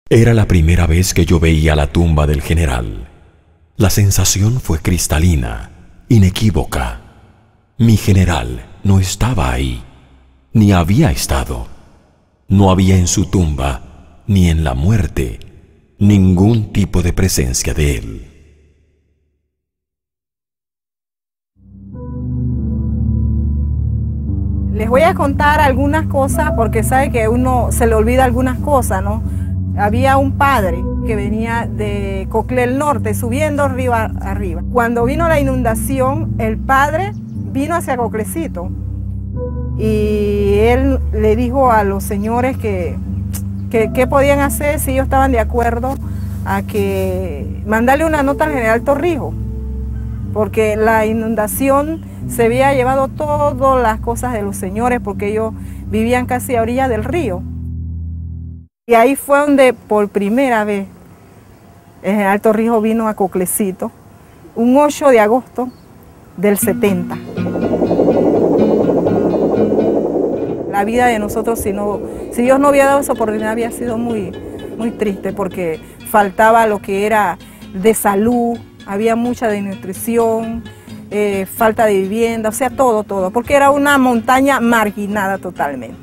Era la primera vez que yo veía la tumba del general. La sensación fue cristalina, inequívoca. Mi general no estaba ahí, ni había estado. No había en su tumba, ni en la muerte, ningún tipo de presencia de él. Les voy a contar algunas cosas porque sabe que uno se le olvida algunas cosas, ¿no? Había un padre que venía de Coclel Norte, subiendo arriba. Cuando vino la inundación, el padre vino hacia Coclecito y él le dijo a los señores que qué podían hacer, si ellos estaban de acuerdo a que mandarle una nota al general Torrijos, porque la inundación se había llevado todas las cosas de los señores, porque ellos vivían casi a orilla del río. Y ahí fue donde por primera vez el general Torrijos vino a Coclecito, un 8 de agosto del 70. La vida de nosotros, si Dios no hubiera dado esa oportunidad, había sido muy triste, porque faltaba lo que era de salud, había mucha desnutrición, falta de vivienda, o sea, todo, porque era una montaña marginada totalmente.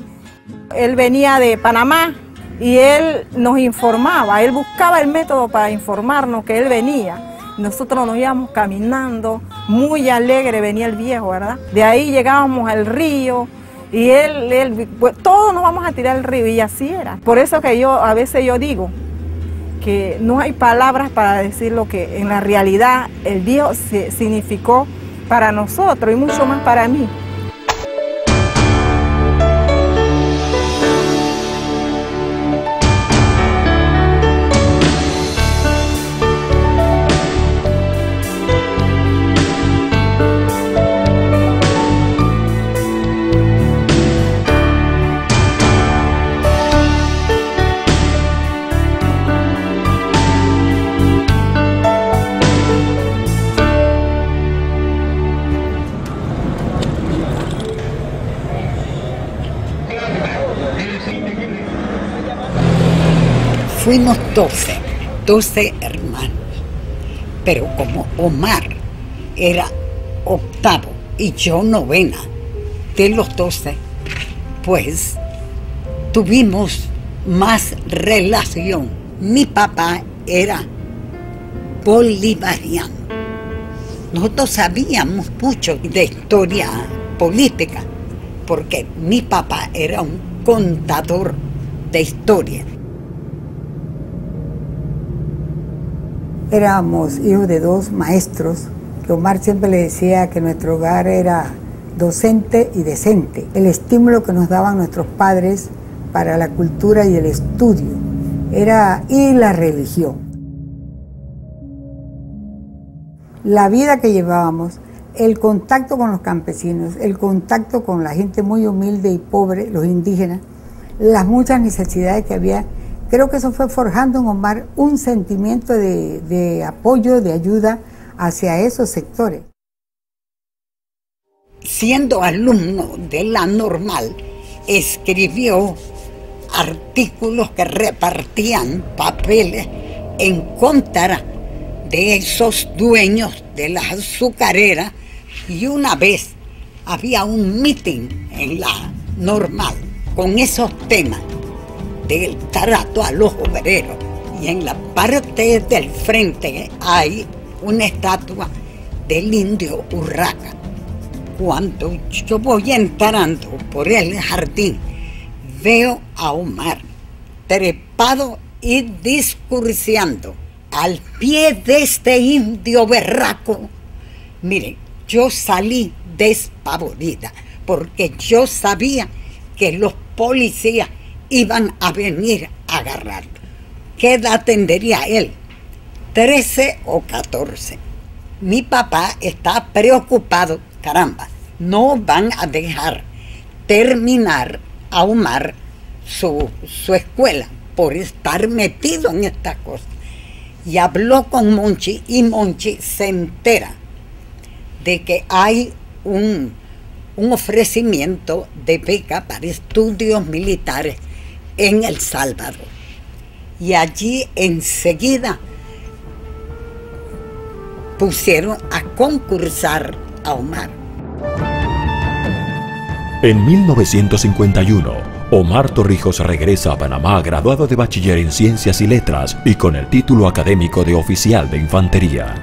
Él venía de Panamá y él nos informaba, él buscaba el método para informarnos que él venía. Nosotros nos íbamos caminando, muy alegre venía el viejo, ¿verdad? De ahí llegábamos al río y pues, todos nos vamos a tirar al río, y así era. Por eso que a veces yo digo que no hay palabras para decir lo que en la realidad el viejo significó para nosotros y mucho más para mí. Fuimos 12 hermanos, pero como Omar era octavo y yo novena de los 12, pues tuvimos más relación. Mi papá era bolivariano. Nosotros sabíamos mucho de historia política, porque mi papá era un contador de historia. Éramos hijos de dos maestros, que Omar siempre le decía que nuestro hogar era docente y decente. El estímulo que nos daban nuestros padres para la cultura y el estudio y la religión. La vida que llevábamos, el contacto con los campesinos, el contacto con la gente muy humilde y pobre, los indígenas, las muchas necesidades que había. Creo que eso fue forjando en Omar un sentimiento de apoyo, de ayuda hacia esos sectores. Siendo alumno de la normal, escribió artículos que repartían papeles en contra de esos dueños de las azucareras, y una vez había un mitin en la normal con esos temas del trato a los obreros, y en la parte del frente hay una estatua del indio Urraca. Cuando yo voy entrando por el jardín, veo a Omar trepado y discursiando al pie de este indio berraco. Mire, yo salí despavorida porque yo sabía que los policías iban a venir a agarrarlo. ¿Qué edad tendría él? 13 o 14. Mi papá está preocupado. Caramba, no van a dejar terminar a Omar su escuela por estar metido en estas cosas. Y habló con Monchi, y Monchi se entera de que hay un ofrecimiento de beca para estudios militares en El Salvador. y allí enseguida pusieron a concursar a Omar. En 1951, Omar Torrijos regresa a Panamá graduado de bachiller en Ciencias y Letras y con el título académico de oficial de infantería.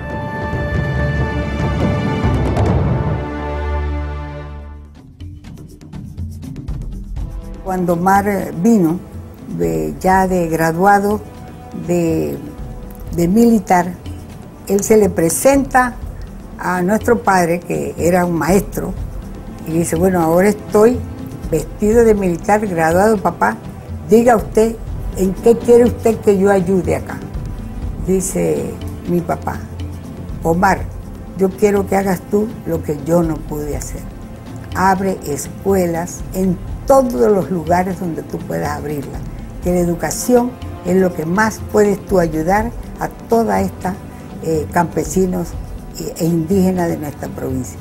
Cuando Omar vino, ya de graduado de militar, él se le presenta a nuestro padre, que era un maestro, y dice, bueno, ahora estoy vestido de militar, graduado, papá, diga usted, ¿en qué quiere usted que yo ayude acá? Dice mi papá, Omar, yo quiero que hagas tú lo que yo no pude hacer. Abre escuelas en todos los lugares donde tú puedas abrirla, que la educación es lo que más puedes tú ayudar a toda esta campesinos e indígenas de nuestra provincia.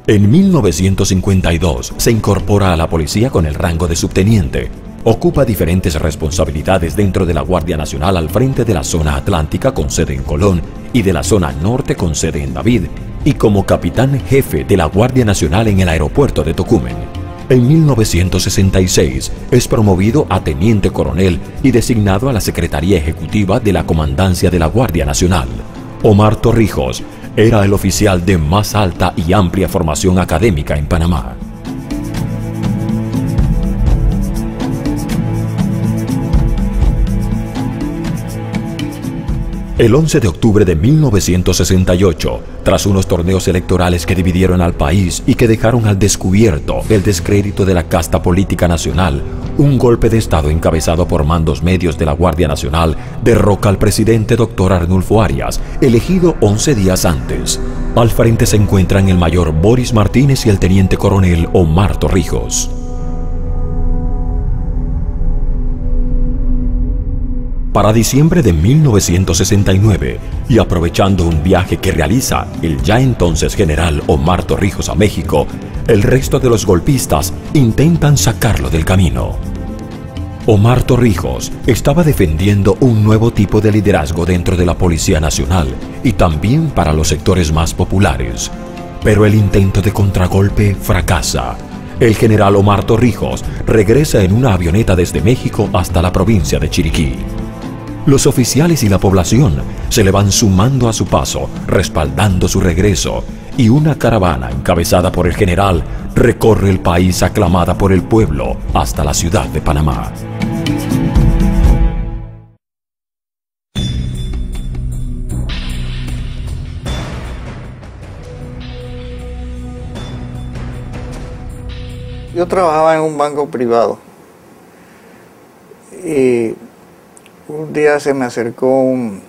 En 1952 se incorpora a la policía con el rango de subteniente. Ocupa diferentes responsabilidades dentro de la Guardia Nacional al frente de la zona atlántica con sede en Colón y de la zona norte con sede en David, y como capitán jefe de la Guardia Nacional en el aeropuerto de Tocumen. En 1966 es promovido a teniente coronel y designado a la Secretaría Ejecutiva de la Comandancia de la Guardia Nacional. Omar Torrijos era el oficial de más alta y amplia formación académica en Panamá. El 11 de octubre de 1968, tras unos torneos electorales que dividieron al país y que dejaron al descubierto el descrédito de la casta política nacional, un golpe de Estado encabezado por mandos medios de la Guardia Nacional derroca al presidente Dr. Arnulfo Arias, elegido 11 días antes. Al frente se encuentran el mayor Boris Martínez y el teniente coronel Omar Torrijos. Para diciembre de 1969, y aprovechando un viaje que realiza el ya entonces general Omar Torrijos a México, el resto de los golpistas intentan sacarlo del camino. Omar Torrijos estaba defendiendo un nuevo tipo de liderazgo dentro de la Policía Nacional y también para los sectores más populares. Pero el intento de contragolpe fracasa. El general Omar Torrijos regresa en una avioneta desde México hasta la provincia de Chiriquí. Los oficiales y la población se le van sumando a su paso, respaldando su regreso, y una caravana encabezada por el general recorre el país aclamada por el pueblo hasta la ciudad de Panamá. Yo trabajaba en un banco privado y un día se me acercó un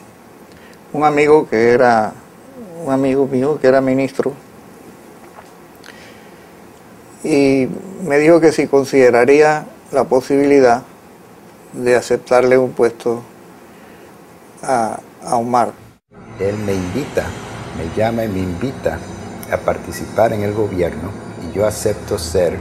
amigo que era un amigo mío que era ministro y me dijo que si consideraría la posibilidad de aceptarle un puesto a Omar. Él me invita, me llama y me invita a participar en el gobierno y yo acepto ser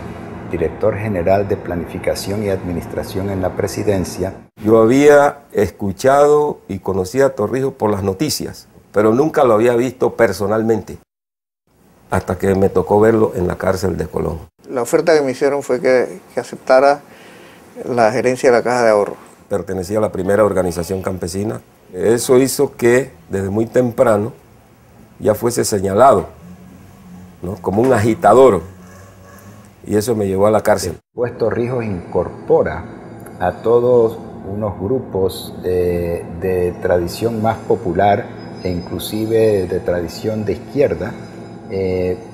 director general de Planificación y Administración en la Presidencia. Yo había escuchado y conocía a Torrijos por las noticias, pero nunca lo había visto personalmente, hasta que me tocó verlo en la cárcel de Colón. La oferta que me hicieron fue que aceptara la gerencia de la Caja de Ahorro. Pertenecía a la primera organización campesina. Eso hizo que desde muy temprano ya fuese señalado, ¿no?, como un agitador, y eso me llevó a la cárcel. Pues Torrijos incorpora a todos unos grupos de tradición más popular e inclusive de tradición de izquierda,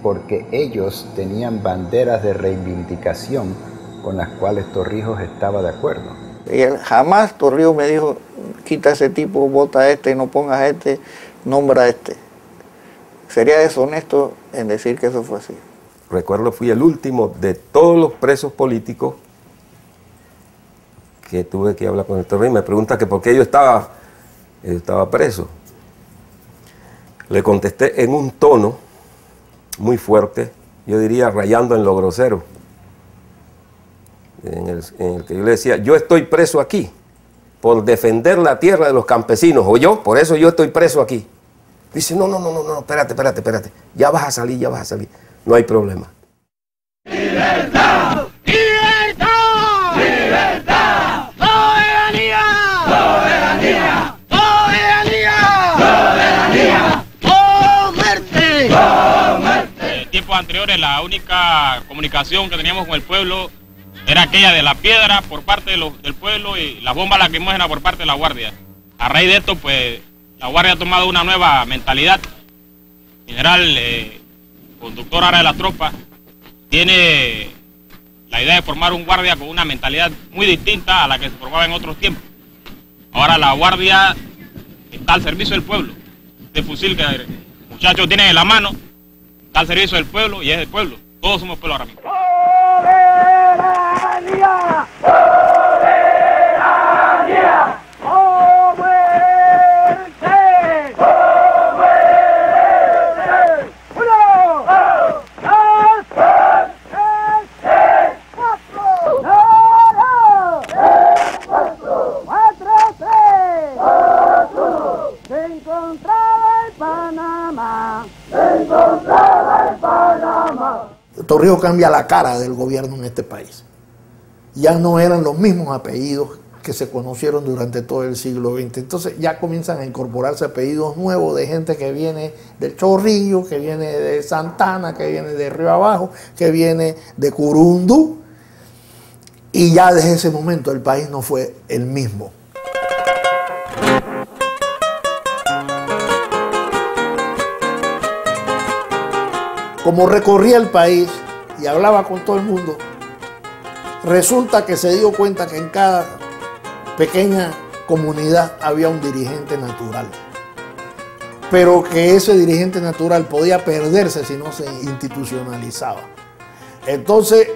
porque ellos tenían banderas de reivindicación con las cuales Torrijos estaba de acuerdo. Y jamás Torrijos me dijo, quita a ese tipo, vota a este, no pongas a este, nombra a este. Sería deshonesto en decir que eso fue así. Recuerdo, fui el último de todos los presos políticos que tuve que hablar con el Torrijos. Me pregunta que por qué yo estaba preso. Le contesté en un tono muy fuerte, yo diría rayando en lo grosero, en el que yo le decía, yo estoy preso aquí por defender la tierra de los campesinos, o yo, por eso yo estoy preso aquí. Dice, no, espérate, ya vas a salir, no hay problema. ¡Libertad! ¡Libertad! ¡Libertad! ¡Soberanía! ¡Soberanía! ¡Soberanía! ¡Soberanía! ¡Oh, muerte! ¡Oh, muerte! En tiempos anteriores la única comunicación que teníamos con el pueblo era aquella de la piedra por parte del pueblo y las bombas lacrimógenas por parte de la Guardia. A raíz de esto, pues, la Guardia ha tomado una nueva mentalidad. El general, conductor ahora de las tropas, tiene la idea de formar un guardia con una mentalidad muy distinta a la que se formaba en otros tiempos. Ahora la Guardia está al servicio del pueblo. Este fusil que el muchacho tiene en la mano está al servicio del pueblo y es del pueblo. Todos somos pueblo ahora mismo. ¡Soberanía! ¡Soberanía! ¡Oh, muerte! ¡Oh, muerte! ¡Uno! ¡Dos! ¡Tres! ¡Cuatro! ¡Cuatro! ¡Tres! Se encontraba en Panamá. Se encontraba en Panamá. Torrijos cambia la cara del gobierno en este país. Ya no eran los mismos apellidos que se conocieron durante todo el siglo XX. Entonces ya comienzan a incorporarse apellidos nuevos de gente que viene del Chorrillo, que viene de Santana, que viene de Río Abajo, que viene de Curundú. Y ya desde ese momento el país no fue el mismo. Como recorría el país y hablaba con todo el mundo, resulta que se dio cuenta que en cada pequeña comunidad había un dirigente natural, pero que ese dirigente natural podía perderse si no se institucionalizaba. Entonces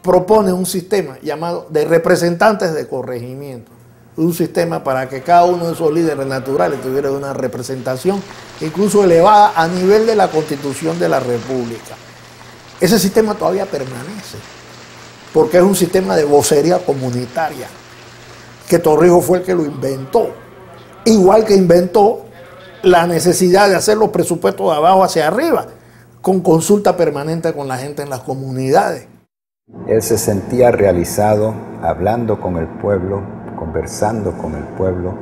propone un sistema llamado de representantes de corregimiento, un sistema para que cada uno de esos líderes naturales tuviera una representación incluso elevada a nivel de la Constitución de la República. Ese sistema todavía permanece, porque es un sistema de vocería comunitaria, que Torrijos fue el que lo inventó, igual que inventó la necesidad de hacer los presupuestos de abajo hacia arriba, con consulta permanente con la gente en las comunidades. Él se sentía realizado hablando con el pueblo, conversando con el pueblo,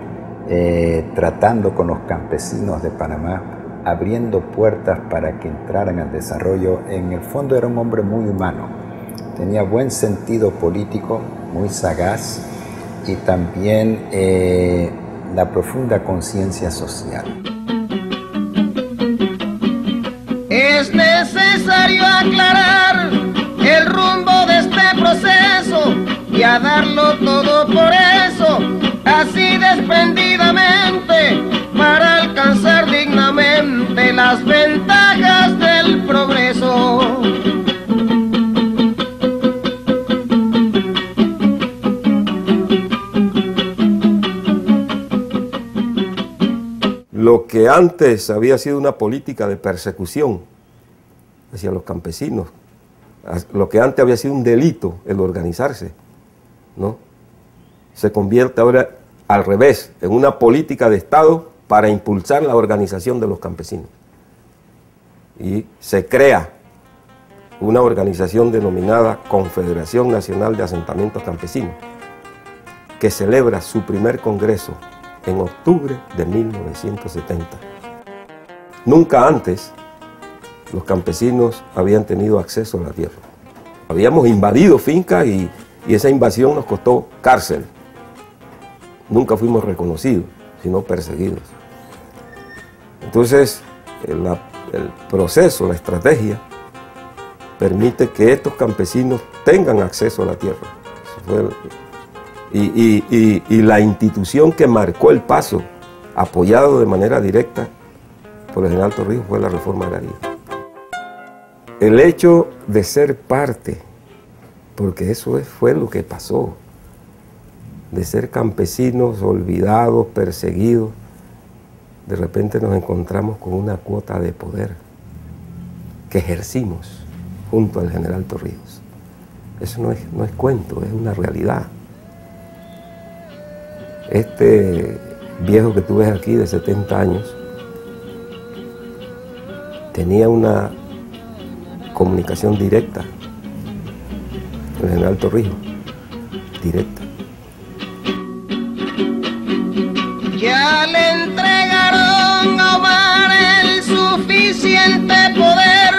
tratando con los campesinos de Panamá, abriendo puertas para que entraran al desarrollo. En el fondo era un hombre muy humano, tenía buen sentido político, muy sagaz y también la profunda conciencia social. Es necesario aclarar el rumbo de este proceso y a darlo todo por eso, así desprendidamente, para alcanzar dignamente las ventajas del progreso. Lo que antes había sido una política de persecución hacia los campesinos, lo que antes había sido un delito, el organizarse, ¿no? Se convierte ahora al revés, en una política de Estado para impulsar la organización de los campesinos. Y se crea una organización denominada Confederación Nacional de Asentamientos Campesinos, que celebra su primer congreso en octubre de 1970. Nunca antes los campesinos habían tenido acceso a la tierra. Habíamos invadido fincas y esa invasión nos costó cárcel. Nunca fuimos reconocidos, sino perseguidos. Entonces, el proceso, la estrategia, permite que estos campesinos tengan acceso a la tierra. Y la institución que marcó el paso, apoyado de manera directa por el general Torrijos, fue la reforma agraria. El hecho de ser parte, porque eso fue lo que pasó, de ser campesinos olvidados, perseguidos, de repente nos encontramos con una cuota de poder que ejercimos junto al general Torrijos. Eso no es cuento, es una realidad. Este viejo que tú ves aquí de 70 años tenía una comunicación directa con el general Torrijos, directa. Ya le entregaron a Omar el suficiente poder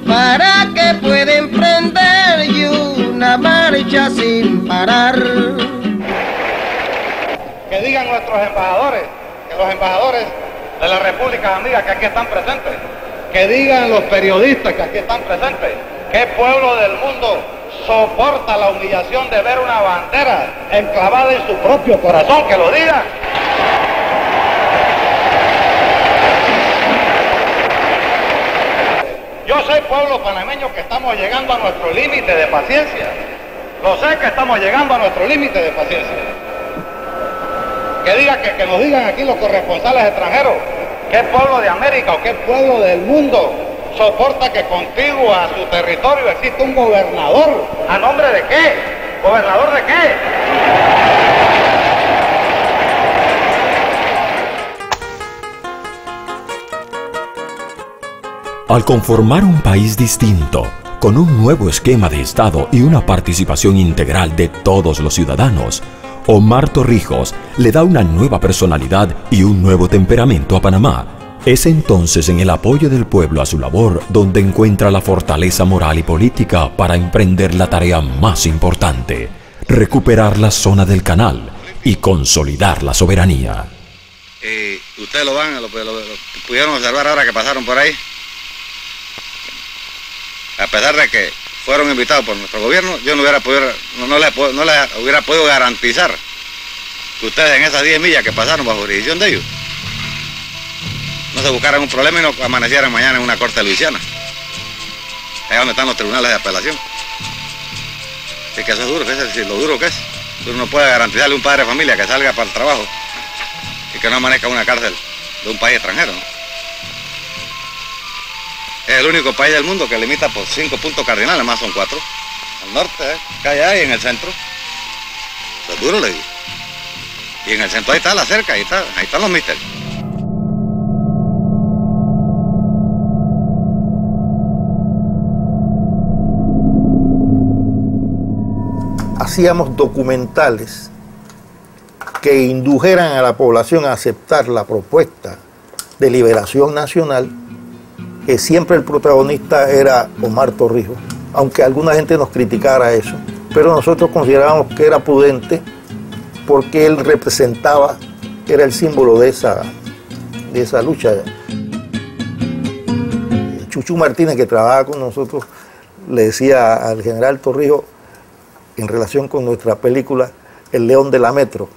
para que pueda emprender y una marcha sin parar. Que digan nuestros embajadores, que los embajadores de las repúblicas amigas que aquí están presentes, que digan los periodistas que aquí están presentes, ¿qué pueblo del mundo soporta la humillación de ver una bandera enclavada en su propio corazón? Que lo digan. Yo sé, pueblo panameño, que estamos llegando a nuestro límite de paciencia. Lo sé que estamos llegando a nuestro límite de paciencia. Que nos digan aquí los corresponsales extranjeros, ¿qué pueblo de América o qué pueblo del mundo soporta que contiguo a su territorio existe un gobernador? ¿A nombre de qué? ¿Gobernador de qué? Al conformar un país distinto, con un nuevo esquema de Estado y una participación integral de todos los ciudadanos, Omar Torrijos le da una nueva personalidad y un nuevo temperamento a Panamá. Es entonces en el apoyo del pueblo a su labor donde encuentra la fortaleza moral y política para emprender la tarea más importante, recuperar la zona del canal y consolidar la soberanía. Ustedes lo pudieron observar ahora que pasaron por ahí. A pesar de que fueron invitados por nuestro gobierno, yo no les hubiera podido garantizar que ustedes en esas 10 millas que pasaron bajo jurisdicción de ellos no se buscaran un problema y no amanecieran mañana en una corte de Luisiana, allá donde están los tribunales de apelación. Así que eso es duro, lo duro que es. Uno no puede garantizarle a un padre de familia que salga para el trabajo y que no amanezca en una cárcel de un país extranjero, ¿no? Es el único país del mundo que limita por 5 puntos cardinales, más son 4. Al norte, acá allá y en el centro. Eso es duro, le digo. Y en el centro ahí está la cerca, ahí están los misterios. Hacíamos documentales que indujeran a la población a aceptar la propuesta de liberación nacional, que siempre el protagonista era Omar Torrijos, aunque alguna gente nos criticara eso, pero nosotros considerábamos que era prudente porque él representaba, era el símbolo de esa lucha. Chuchu Martínez, que trabajaba con nosotros, le decía al general Torrijos, en relación con nuestra película, El León de la Metro,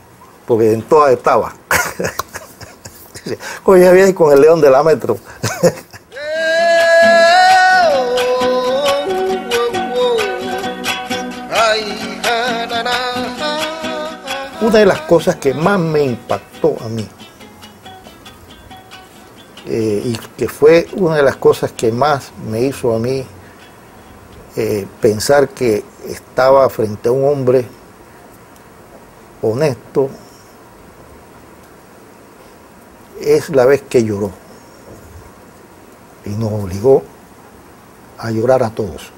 porque en todas estaba. Oye, bien con El León de la Metro. Una de las cosas que más me impactó a mí, y que fue una de las cosas que más me hizo a mí pensar que estaba frente a un hombre honesto, es la vez que lloró y nos obligó a llorar a todos.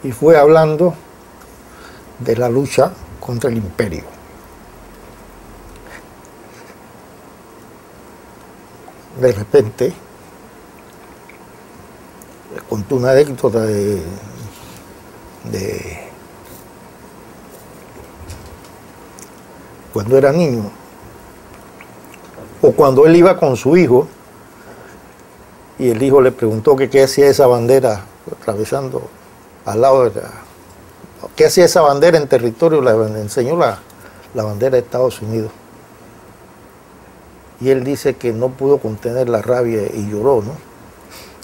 Y fue hablando de la lucha contra el imperio. De repente le contó una anécdota de cuando era niño, o cuando él iba con su hijo y el hijo le preguntó que qué hacía esa bandera atravesando al lado de la... ¿Qué hacía esa bandera en territorio? Le enseñó la bandera de Estados Unidos. Y él dice que no pudo contener la rabia y lloró, ¿no?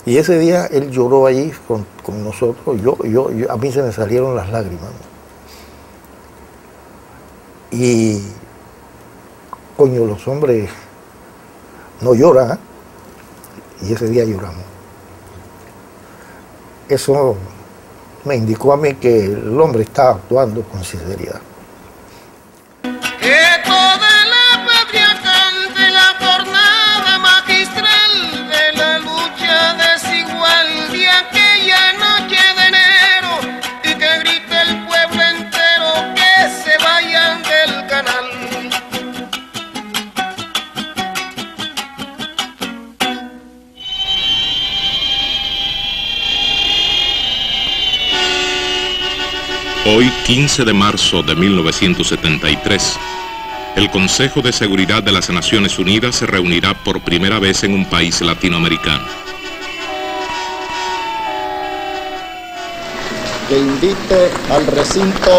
Y ese día él lloró allí con nosotros, a mí se me salieron las lágrimas, ¿no? Y, coño, los hombres no lloran, ¿eh? Y ese día lloramos. Eso me indicó a mí que el hombre estaba actuando con sinceridad. Que toda la patria cante la jornada magistral de la lucha desigual de aquella noche de enero y que grite el pueblo entero que se vayan del canal. Hoy, 15 de marzo de 1973, el Consejo de Seguridad de las Naciones Unidas se reunirá por primera vez en un país latinoamericano. Que invite al recinto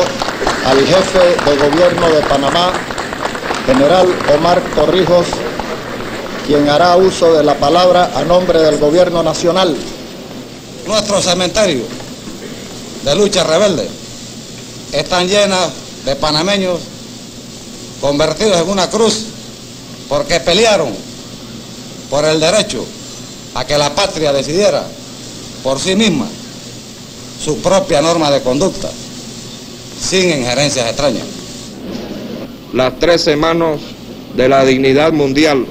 al jefe de gobierno de Panamá, general Omar Torrijos, quien hará uso de la palabra a nombre del gobierno nacional. Nuestro cementerio de lucha rebelde están llenas de panameños convertidos en una cruz porque pelearon por el derecho a que la patria decidiera por sí misma su propia norma de conducta, sin injerencias extrañas. Las 13 manos de la dignidad mundial.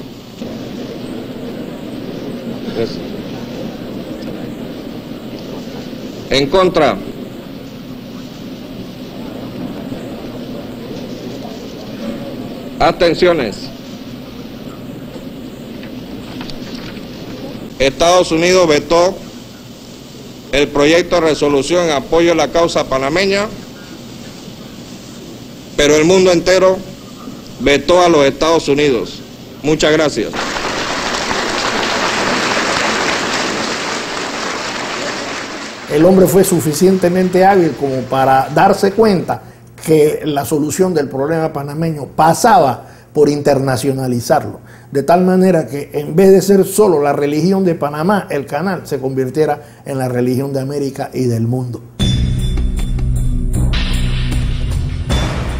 En contra. Abstenciones. Estados Unidos vetó el proyecto de resolución en apoyo a la causa panameña, pero el mundo entero vetó a los Estados Unidos. Muchas gracias. El hombre fue suficientemente hábil como para darse cuenta que la solución del problema panameño pasaba por internacionalizarlo, de tal manera que en vez de ser solo la religión de Panamá, el canal se convirtiera en la religión de América y del mundo.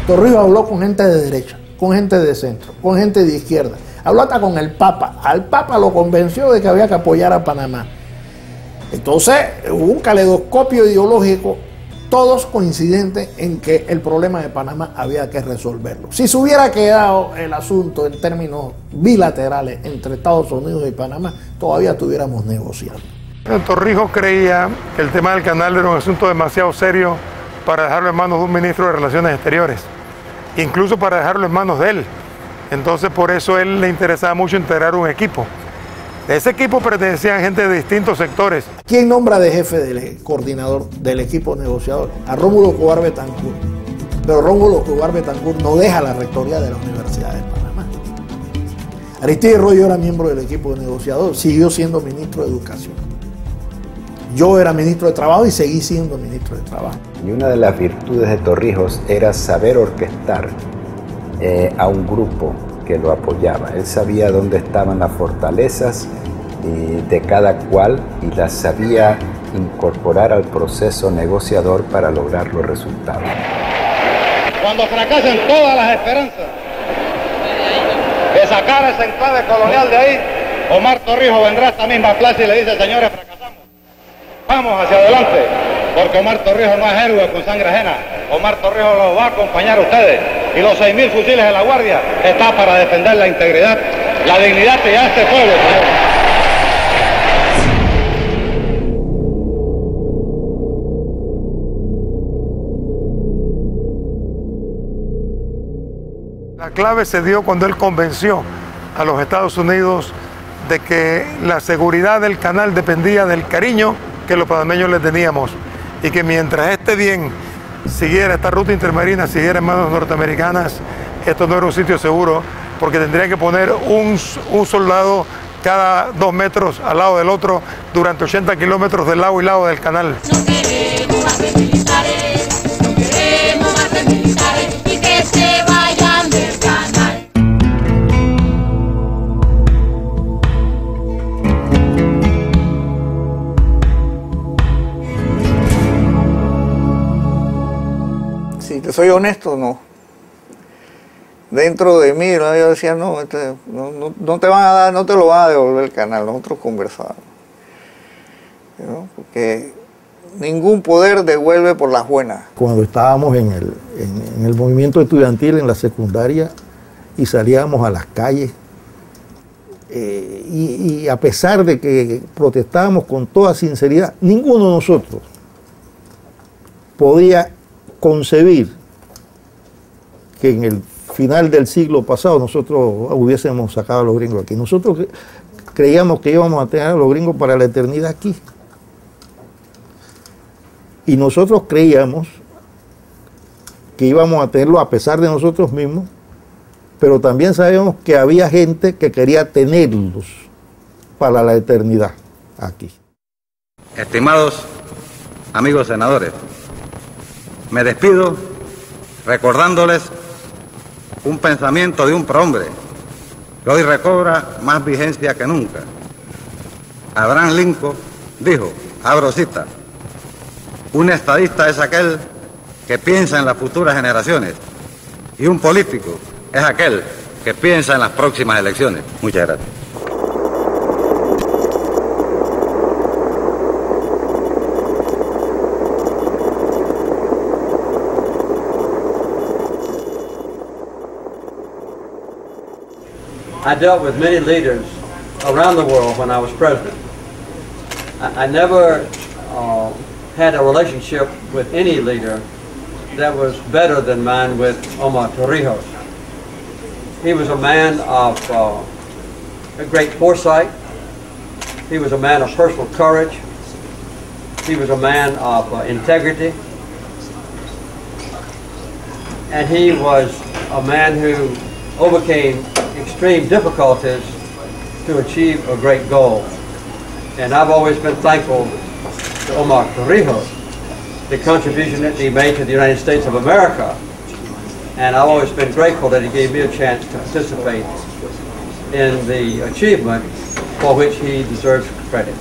Torrijos habló con gente de derecha, con gente de centro, con gente de izquierda, habló hasta con el Papa. Al Papa lo convenció de que había que apoyar a Panamá. Entonces hubo un caleidoscopio ideológico, todos coincidentes en que el problema de Panamá había que resolverlo. Si se hubiera quedado el asunto en términos bilaterales entre Estados Unidos y Panamá, todavía estuviéramos negociando. Torrijos creía que el tema del canal era un asunto demasiado serio para dejarlo en manos de un ministro de Relaciones Exteriores, incluso para dejarlo en manos de él. Entonces por eso a él le interesaba mucho integrar un equipo. De ese equipo pertenecían gente de distintos sectores. ¿Quién nombra de jefe del coordinador del equipo negociador? A Rómulo Escobar Betancourt. Pero Rómulo Escobar Betancourt no deja la rectoría de la Universidad de Panamá. Aristide Royo era miembro del equipo negociador, siguió siendo ministro de Educación. Yo era ministro de Trabajo y seguí siendo ministro de Trabajo. Y una de las virtudes de Torrijos era saber orquestar a un grupo que lo apoyaba. Él sabía dónde estaban las fortalezas de cada cual y las sabía incorporar al proceso negociador para lograr los resultados. Cuando fracasen todas las esperanzas de sacar ese enclave colonial de ahí, Omar Torrijos vendrá a esta misma plaza y le dice: señores, fracasamos, vamos hacia adelante, porque Omar Torrijos no es héroe con sangre ajena. Omar Torrijos los va a acompañar a ustedes, y los 6.000 fusiles de la Guardia está para defender la integridad, la dignidad de este pueblo, señor. La clave se dio cuando él convenció a los Estados Unidos de que la seguridad del canal dependía del cariño que los panameños le teníamos, y que mientras este bien siguiera, esta ruta intermarina siguiera en manos norteamericanas, esto no era un sitio seguro, porque tendrían que poner un soldado cada 2 metros al lado del otro durante 80 kilómetros de lado y lado del canal. No queremos más militares, no queremos más militares y que se vayan del canal. Si te soy honesto, no. Dentro de mí, yo decía, no, no te van a dar, no te lo van a devolver el canal, nosotros conversábamos. ¿No? Porque ningún poder devuelve por las buenas. Cuando estábamos en el movimiento estudiantil en la secundaria y salíamos a las calles, y a pesar de que protestábamos con toda sinceridad, ninguno de nosotros podía concebir que en el final del siglo pasado nosotros hubiésemos sacado a los gringos aquí. Nosotros creíamos que íbamos a tener a los gringos para la eternidad aquí. Y nosotros creíamos que íbamos a tenerlo a pesar de nosotros mismos, pero también sabíamos que había gente que quería tenerlos para la eternidad aquí. Estimados amigos senadores, me despido recordándoles un pensamiento de un prohombre que hoy recobra más vigencia que nunca. Abraham Lincoln dijo, abro cita, un estadista es aquel que piensa en las futuras generaciones y un político es aquel que piensa en las próximas elecciones. Muchas gracias. I dealt with many leaders around the world when I was president. I never had a relationship with any leader that was better than mine with Omar Torrijos. He was a man of a great foresight. He was a man of personal courage. He was a man of integrity. And he was a man who overcame extreme difficulties to achieve a great goal. And I've always been thankful to Omar Torrijos, the contribution that he made to the United States of America. And I've always been grateful that he gave me a chance to participate in the achievement for which he deserves credit.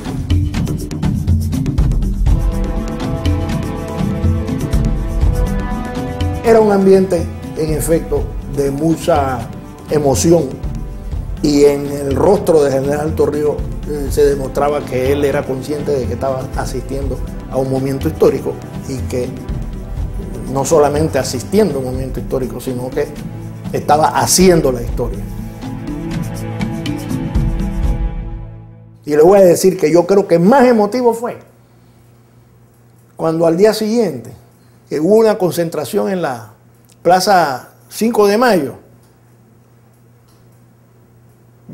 Era un ambiente, en efecto, de mucha emoción, y en el rostro del general Torrijos se demostraba que él era consciente de que estaba asistiendo a un momento histórico, y que no solamente asistiendo a un momento histórico, sino que estaba haciendo la historia. Y le voy a decir que yo creo que más emotivo fue cuando al día siguiente, que hubo una concentración en la Plaza 5 de Mayo,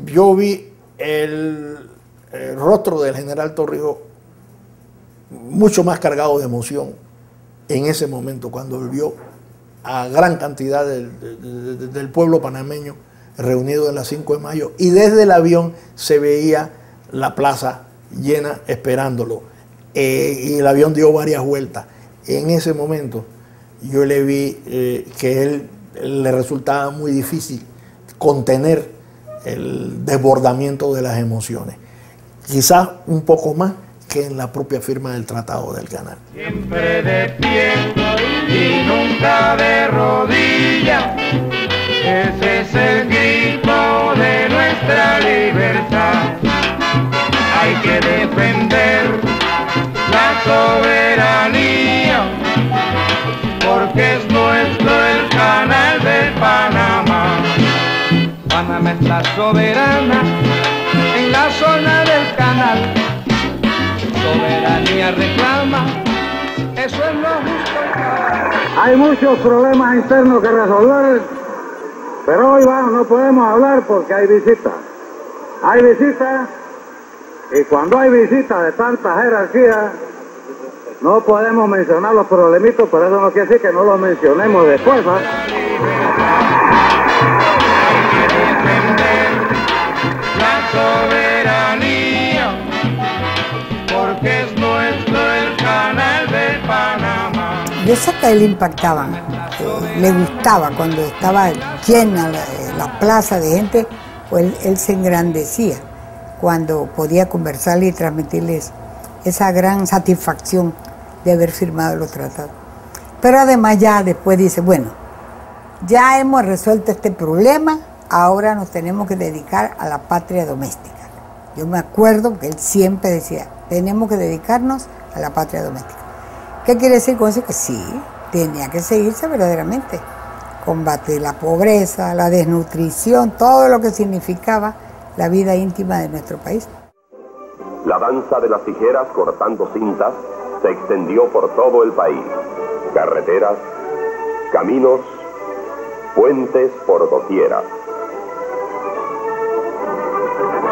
yo vi el rostro del general Torrijos mucho más cargado de emoción en ese momento, cuando vio a gran cantidad del pueblo panameño reunido en la 5 de Mayo, y desde el avión se veía la plaza llena esperándolo, y el avión dio varias vueltas. En ese momento yo le vi que él le resultaba muy difícil contener el desbordamiento de las emociones, quizás un poco más que en la propia firma del Tratado del Canal. Siempre de pie y nunca de rodillas, ese es el grito de nuestra libertad. Hay que defender la soberanía, porque es nuestro el canal de Panamá. Panamá está soberana en la zona del canal. Soberanía reclama, eso es lo justo y cabal. Hay muchos problemas internos que resolver, pero hoy no podemos hablar porque hay visitas. Hay visitas, y cuando hay visitas de tanta jerarquía, no podemos mencionar los problemitos, pero eso no quiere decir que no los mencionemos después, ¿no? La soberanía, porque es nuestro el canal de Panamá. Yo sé que a él impactaba, le gustaba cuando estaba llena la plaza de gente, pues él se engrandecía cuando podía conversarle y transmitirles esa gran satisfacción de haber firmado los tratados. Pero además ya después dice, bueno, ya hemos resuelto este problema, ahora nos tenemos que dedicar a la patria doméstica. Yo me acuerdo que él siempre decía, tenemos que dedicarnos a la patria doméstica. ¿Qué quiere decir con eso? Que sí, tenía que seguirse verdaderamente. Combatir la pobreza, la desnutrición, todo lo que significaba la vida íntima de nuestro país. La danza de las tijeras cortando cintas se extendió por todo el país. Carreteras, caminos, puentes por doquiera.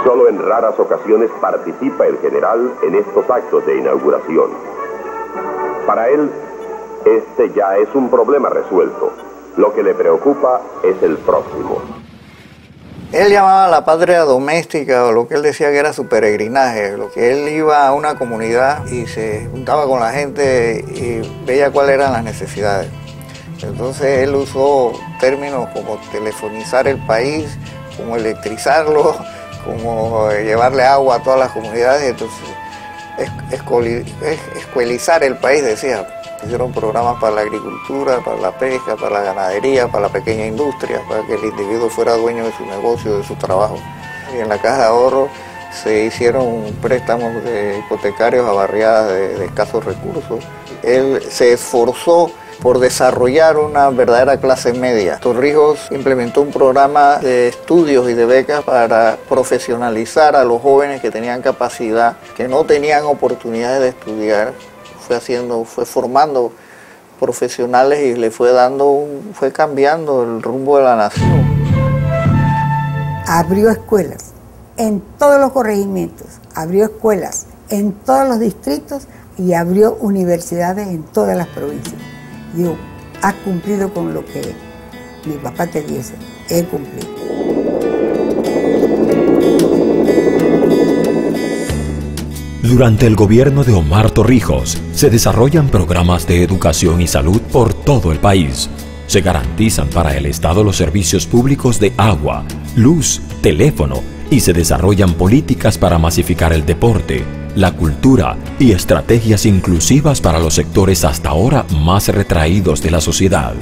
Solo en raras ocasiones participa el general en estos actos de inauguración. Para él, este ya es un problema resuelto. Lo que le preocupa es el próximo. Él llamaba la patria doméstica, o lo que él decía que era su peregrinaje, lo que él iba a una comunidad y se juntaba con la gente y veía cuáles eran las necesidades. Entonces él usó términos como telefonizar el país, como electrizarlo, como llevarle agua a todas las comunidades, entonces escuelizar el país, decía. Hicieron programas para la agricultura, para la pesca, para la ganadería, para la pequeña industria, para que el individuo fuera dueño de su negocio, de su trabajo. Y en la Caja de Ahorro se hicieron préstamos hipotecarios a barriadas de escasos recursos. Él se esforzó por desarrollar una verdadera clase media. Torrijos implementó un programa de estudios y de becas para profesionalizar a los jóvenes que tenían capacidad, que no tenían oportunidades de estudiar. Fue formando profesionales y le fue cambiando el rumbo de la nación. Abrió escuelas en todos los corregimientos, abrió escuelas en todos los distritos y abrió universidades en todas las provincias. Digo, has cumplido con lo que mi papá te dice, he cumplido. Durante el gobierno de Omar Torrijos se desarrollan programas de educación y salud por todo el país. Se garantizan para el Estado los servicios públicos de agua, luz, teléfono y se desarrollan políticas para masificar el deporte, la cultura y estrategias inclusivas para los sectores hasta ahora más retraídos de la sociedad.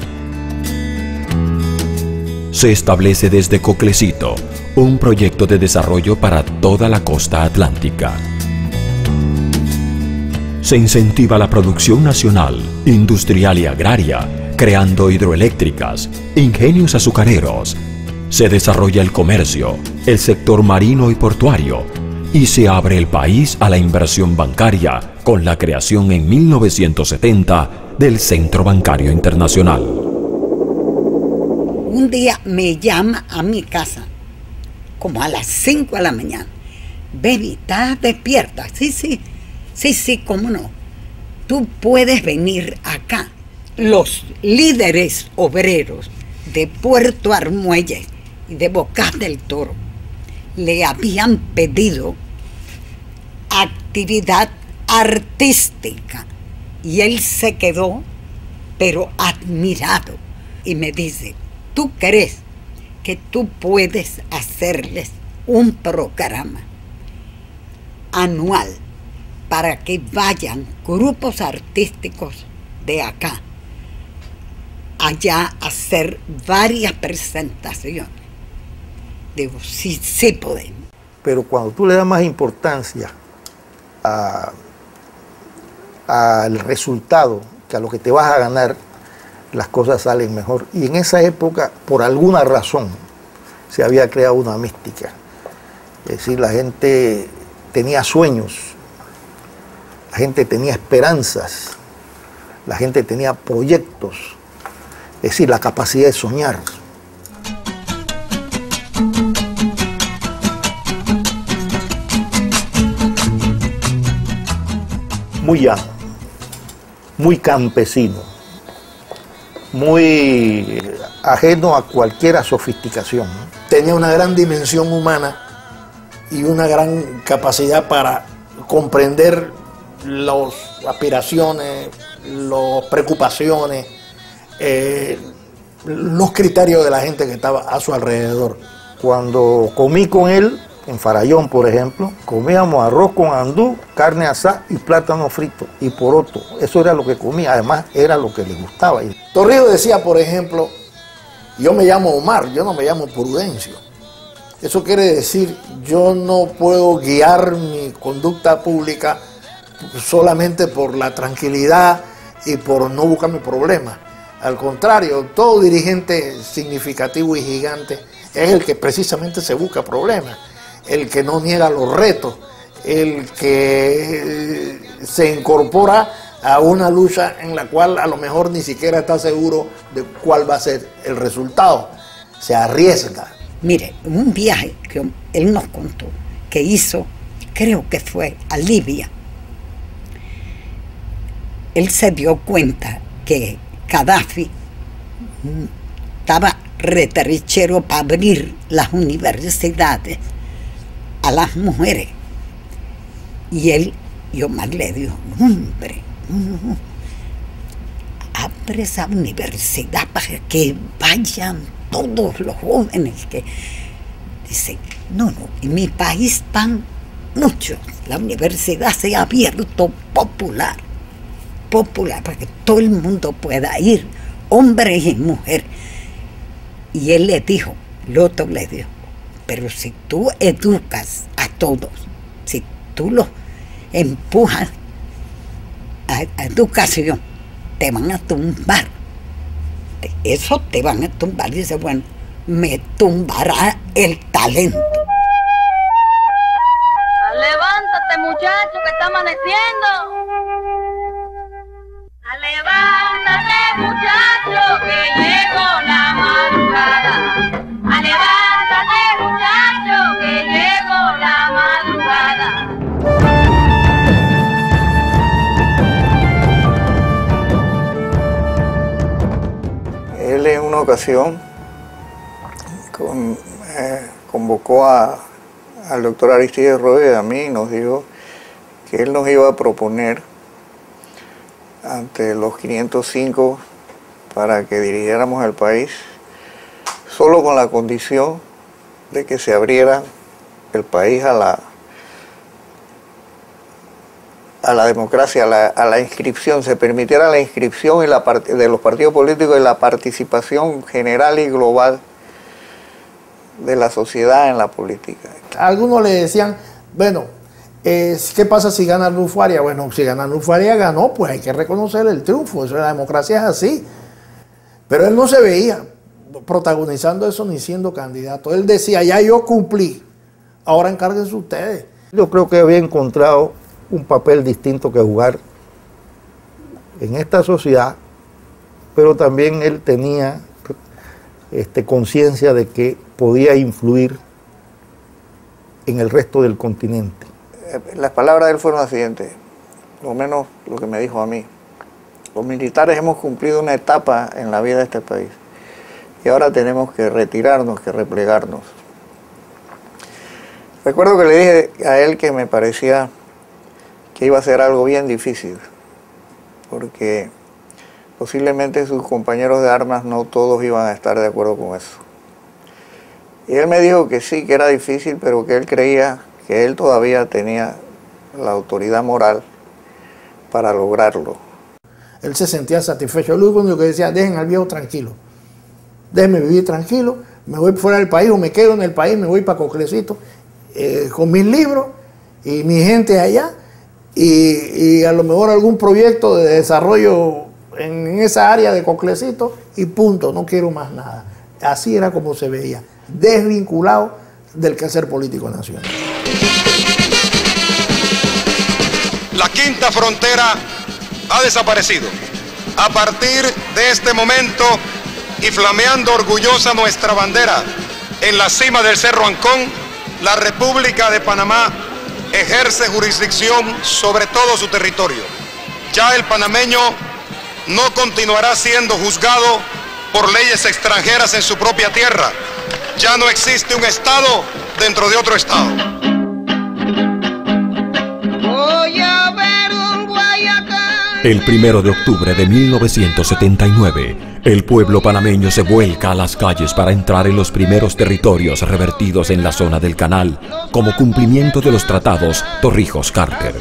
Se establece desde Coclecito un proyecto de desarrollo para toda la costa atlántica. Se incentiva la producción nacional, industrial y agraria, creando hidroeléctricas, ingenios azucareros. Se desarrolla el comercio, el sector marino y portuario, y se abre el país a la inversión bancaria con la creación en 1970 del Centro Bancario Internacional. Un día me llama a mi casa, como a las 5 de la mañana. Baby, ¿estás despierta? Sí, cómo no. Tú puedes venir acá. Los líderes obreros de Puerto Armuelles y de Bocas del Toro le habían pedido actividad artística y él se quedó, pero admirado, y me dice, ¿tú crees que tú puedes hacerles un programa anual para que vayan grupos artísticos de acá allá a hacer varias presentaciones? Digo, sí podemos. Pero cuando tú le das más importancia al resultado que a lo que te vas a ganar, las cosas salen mejor. Y en esa época, por alguna razón, se había creado una mística. Es decir, la gente tenía sueños, la gente tenía esperanzas, la gente tenía proyectos, es decir, la capacidad de soñar. Muy llano, muy campesino, muy ajeno a cualquier sofisticación, ¿no? Tenía una gran dimensión humana y una gran capacidad para comprender las aspiraciones, las preocupaciones, los criterios de la gente que estaba a su alrededor. Cuando comí con él, en Farallón, por ejemplo, comíamos arroz con andú, carne asada y plátano frito y poroto. Eso era lo que comía, además era lo que le gustaba. Torrijos decía, por ejemplo, yo me llamo Omar, yo no me llamo Prudencio. Eso quiere decir, yo no puedo guiar mi conducta pública solamente por la tranquilidad y por no buscarme problemas. Al contrario, todo dirigente significativo y gigante es el que precisamente se busca problemas, el que no niega los retos, el que se incorpora a una lucha en la cual a lo mejor ni siquiera está seguro de cuál va a ser el resultado. Se arriesga. Mire, un viaje que él nos contó, que hizo, creo que fue a Libia. Él se dio cuenta que Gaddafi estaba reterichero para abrir las universidades a las mujeres. Y Omar le dijo, hombre, abre esa universidad para que vayan todos los jóvenes. Que dice, no, en mi país están muchos. La universidad se ha abierto popular, para que todo el mundo pueda ir, hombres y mujeres. Y él le dijo, Loto le dijo, pero si tú educas a todos, si tú los empujas a educación, te van a tumbar. Eso te van a tumbar. Dice, bueno, me tumbará el talento. Levántate, muchacho, que está amaneciendo. Levántate, muchacho, que llegó la madrugada. Levántate, muchacho, que llegó la madrugada. Él en una ocasión convocó al doctor Aristides Royo y a mí y nos dijo que él nos iba a proponer ante los 505 para que dirigiéramos el país, solo con la condición de que se abriera el país a la democracia, a la inscripción, se permitiera la inscripción de los partidos políticos y la participación general y global de la sociedad en la política. Algunos le decían, bueno, ¿qué pasa si gana Arnulfo Arias? Bueno, si gana Arnulfo Arias ganó, pues hay que reconocer el triunfo, eso, la democracia es así. Pero él no se veía protagonizando eso ni siendo candidato. Él decía, ya yo cumplí, ahora encárguense ustedes. Yo creo que había encontrado un papel distinto que jugar en esta sociedad, pero también él tenía conciencia de que podía influir en el resto del continente. Las palabras de él fueron las siguientes, lo menos lo que me dijo a mí. Los militares hemos cumplido una etapa en la vida de este país y ahora tenemos que retirarnos, que replegarnos. Recuerdo que le dije a él que me parecía que iba a ser algo bien difícil, porque posiblemente sus compañeros de armas no todos iban a estar de acuerdo con eso. Y él me dijo que sí, que era difícil, pero que él creía que él todavía tenía la autoridad moral para lograrlo. Él se sentía satisfecho. Lo único que decía, dejen al viejo tranquilo, déjenme vivir tranquilo, me voy fuera del país o me quedo en el país, me voy para Coclecito con mis libros y mi gente allá, y a lo mejor algún proyecto de desarrollo en esa área de Coclecito y punto, no quiero más nada. Así era como se veía, desvinculado del quehacer político nacional. La quinta frontera ha desaparecido. A partir de este momento, y flameando orgullosa nuestra bandera en la cima del Cerro Ancón, la República de Panamá ejerce jurisdicción sobre todo su territorio. Ya el panameño no continuará siendo juzgado por leyes extranjeras en su propia tierra. Ya no existe un Estado dentro de otro Estado. Voy a ver un Guayacán. El 1 de octubre de 1979, el pueblo panameño se vuelca a las calles para entrar en los primeros territorios revertidos en la zona del canal, como cumplimiento de los tratados Torrijos-Carter.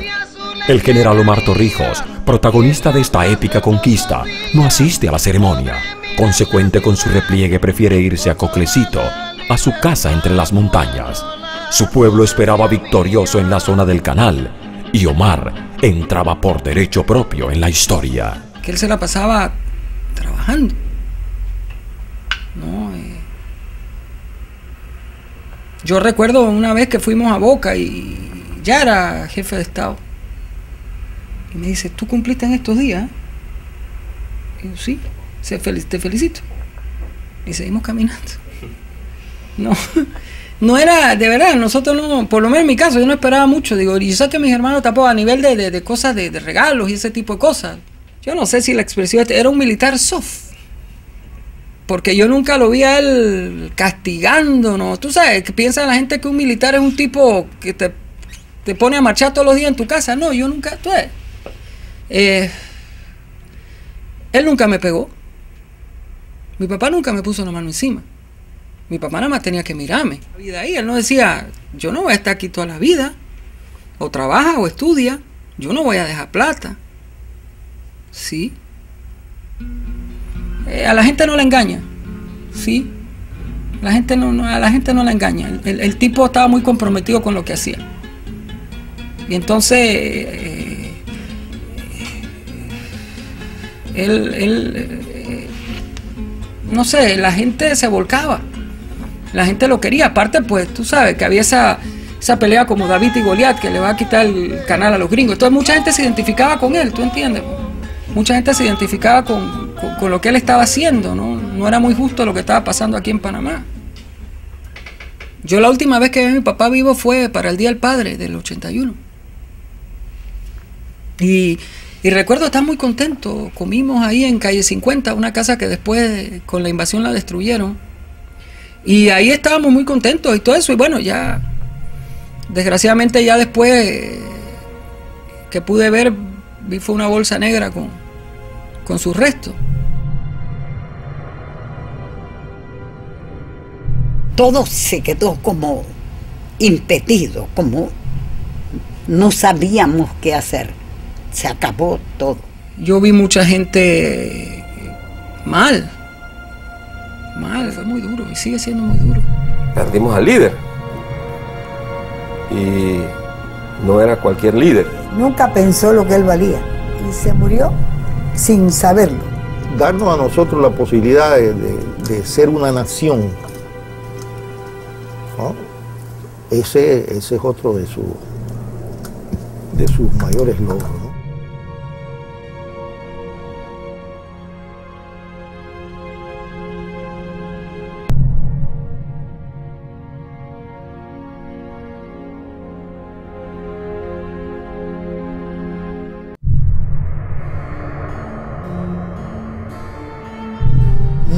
El general Omar Torrijos, protagonista de esta épica conquista, no asiste a la ceremonia. Consecuente con su repliegue, prefiere irse a Coclecito, a su casa entre las montañas. Su pueblo esperaba victorioso en la zona del canal, y Omar entraba por derecho propio en la historia. que él se la pasaba trabajando, ¿no? Yo recuerdo una vez que fuimos a Boca y ya era jefe de Estado. Y me dice, ¿tú cumpliste en estos días? Y yo, sí, te felicito. Y seguimos caminando. No era, de verdad, nosotros no, por lo menos en mi caso, yo no esperaba mucho. Digo, y yo sé que mis hermanos tampoco, a nivel de cosas, de regalos y ese tipo de cosas. Yo no sé si la expresión era un militar soft. Porque yo nunca lo vi a él castigando, ¿no? Tú sabes, que piensa la gente que un militar es un tipo que te pone a marchar todos los días en tu casa. No, yo nunca, tú sabes. Él nunca me pegó. Mi papá nunca me puso la mano encima. Mi papá nada más tenía que mirarme. La vida ahí, él no decía, yo no voy a estar aquí toda la vida. O trabaja o estudia. Yo no voy a dejar plata. Sí. A la gente no la engaña, ¿sí? A la gente no la engaña. El tipo estaba muy comprometido con lo que hacía. Y entonces, no sé, la gente se volcaba. La gente lo quería. Aparte, pues, tú sabes que había esa pelea como David y Goliat, que le va a quitar el canal a los gringos. Entonces mucha gente se identificaba con él, ¿tú entiendes? Mucha gente se identificaba con lo que él estaba haciendo, ¿no? No era muy justo lo que estaba pasando aquí en Panamá. Yo la última vez que vi a mi papá vivo fue para el Día del Padre del 81. Y recuerdo estar muy contento. Comimos ahí en calle 50, una casa que después con la invasión la destruyeron. Y ahí estábamos muy contentos y todo eso. Y bueno, ya, desgraciadamente ya después que pude ver, vi fue una bolsa negra con sus restos. Todo se quedó como impedido, como no sabíamos qué hacer. Se acabó todo. Yo vi mucha gente mal, fue muy duro y sigue siendo muy duro. Perdimos al líder y no era cualquier líder. Nunca pensó lo que él valía y se murió sin saberlo. Darnos a nosotros la posibilidad de ser una nación, ¿no? Ese es otro de sus mayores logros, ¿no?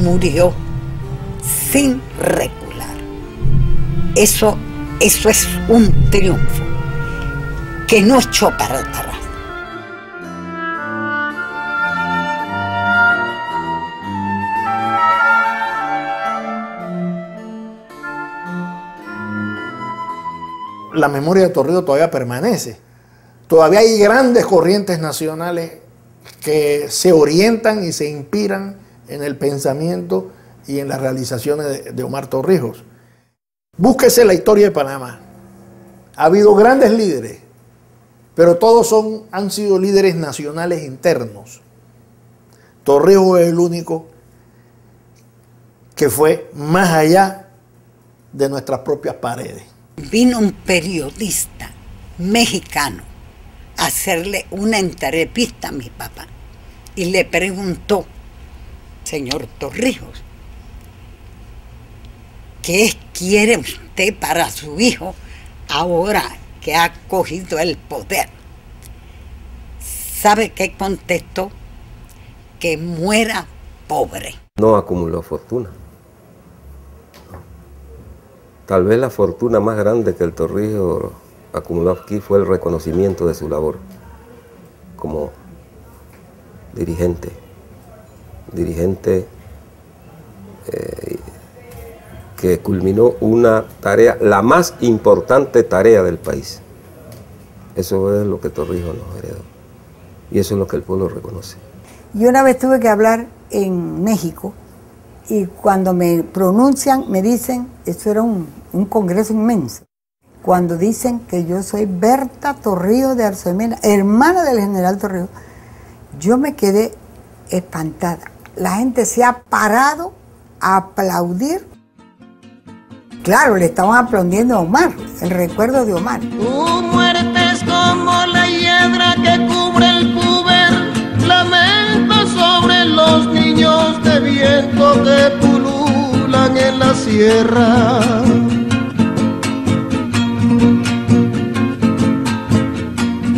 Murió sin recular. Eso es un triunfo que no echó para atrás. La memoria de Torrijos todavía permanece. Todavía hay grandes corrientes nacionales que se orientan y se inspiran en el pensamiento y en las realizaciones de Omar Torrijos. Búsquese la historia de Panamá. Ha habido grandes líderes, pero todos han sido líderes nacionales internos. Torrijos es el único que fue más allá de nuestras propias paredes. Vino un periodista mexicano a hacerle una entrevista a mi papá y le preguntó: señor Torrijos, ¿qué quiere usted para su hijo ahora que ha cogido el poder? ¿Sabe qué contestó? Que muera pobre. No acumuló fortuna. Tal vez la fortuna más grande que el Torrijos acumuló aquí fue el reconocimiento de su labor como dirigente que culminó una tarea, la más importante tarea del país. Eso es lo que Torrijos nos heredó y eso es lo que el pueblo reconoce. Yo una vez tuve que hablar en México y cuando me pronuncian me dicen, esto era un congreso inmenso, cuando dicen que yo soy Berta Torrijos de Arosemena, hermana del general Torrijos, yo me quedé espantada. La gente se ha parado a aplaudir. Claro, le estaban aplaudiendo a Omar, el recuerdo de Omar. Tu muerte es como la hiedra que cubre el puber, lamento sobre los niños de viento que pululan en la sierra.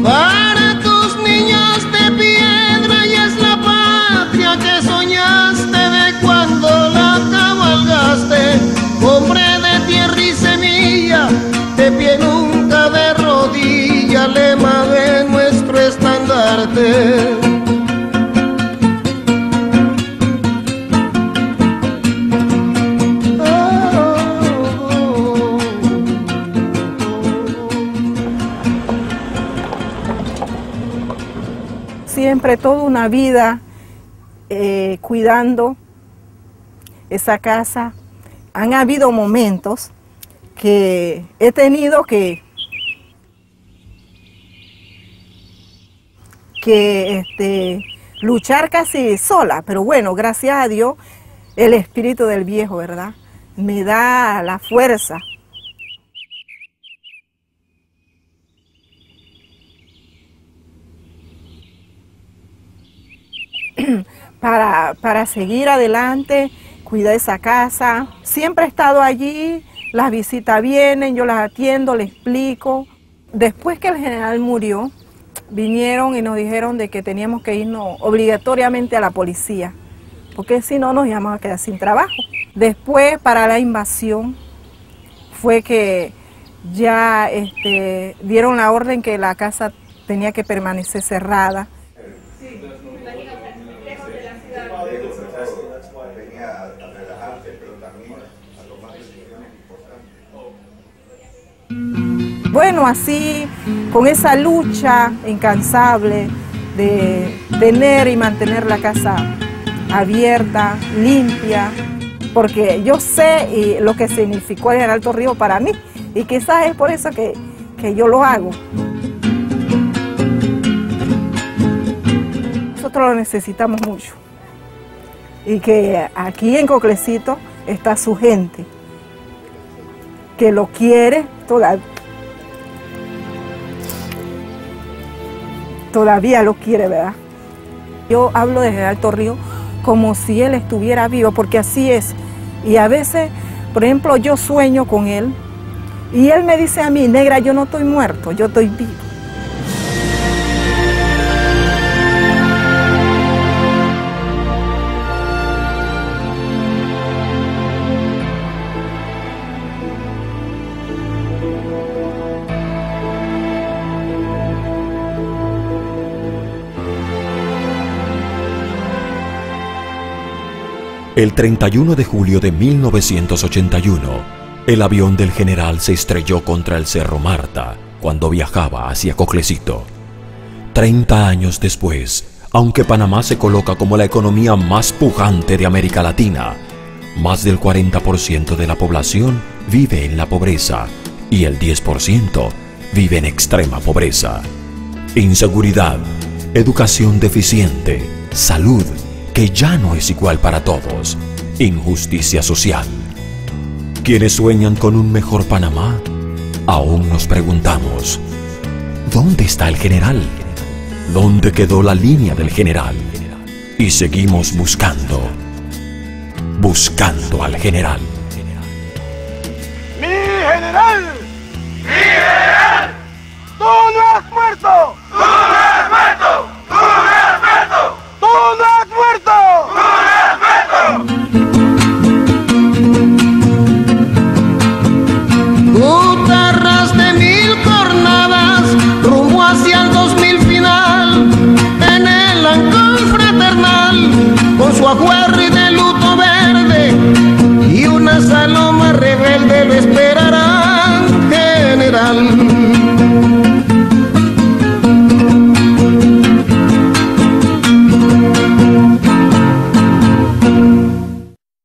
Para tus niños de piedra y es la patria que soñaste de cuando la cabalgaste, hombre de tierra y semilla, de pie nunca de rodilla, lema de nuestro estandarte. Siempre toda una vida cuidando esa casa. Han habido momentos que he tenido que luchar casi sola, pero bueno, gracias a Dios, el espíritu del viejo, ¿verdad?, me da la fuerza. Para seguir adelante, cuidar esa casa. Siempre he estado allí, las visitas vienen, yo las atiendo, les explico. Después que el general murió, vinieron y nos dijeron de que teníamos que irnos obligatoriamente a la policía, porque si no nos íbamos a quedar sin trabajo. Después, para la invasión, fue que ya dieron la orden que la casa tenía que permanecer cerrada. Bueno, así, con esa lucha incansable de tener y mantener la casa abierta, limpia, porque yo sé lo que significó el general Torrijos para mí, y quizás es por eso que yo lo hago. Nosotros lo necesitamos mucho, y que aquí en Coclecito está su gente, que lo quiere todavía lo quiere, ¿verdad? Yo hablo de general Torrijos como si él estuviera vivo, porque así es. Y a veces, por ejemplo, yo sueño con él y él me dice a mí: negra, yo no estoy muerto, yo estoy vivo. El 31 de julio de 1981, el avión del general se estrelló contra el Cerro Marta cuando viajaba hacia Coclecito. 30 años después, aunque Panamá se coloca como la economía más pujante de América Latina, más del 40% de la población vive en la pobreza y el 10% vive en extrema pobreza. Inseguridad, educación deficiente, salud que ya no es igual para todos, injusticia social. Quienes sueñan con un mejor Panamá, aún nos preguntamos: ¿dónde está el general? ¿Dónde quedó la línea del general? Y seguimos buscando al general. ¡Mi general! ¡Mi general! ¡Tú no has muerto! ¡Tú no has muerto! ¡Tú no has muerto! ¡Tú no has muerto! ¡Tú no has muerto! Guitarras de 1000 cornadas, rumbo hacia el 2000 final, en el ancón fraternal, con su ajuar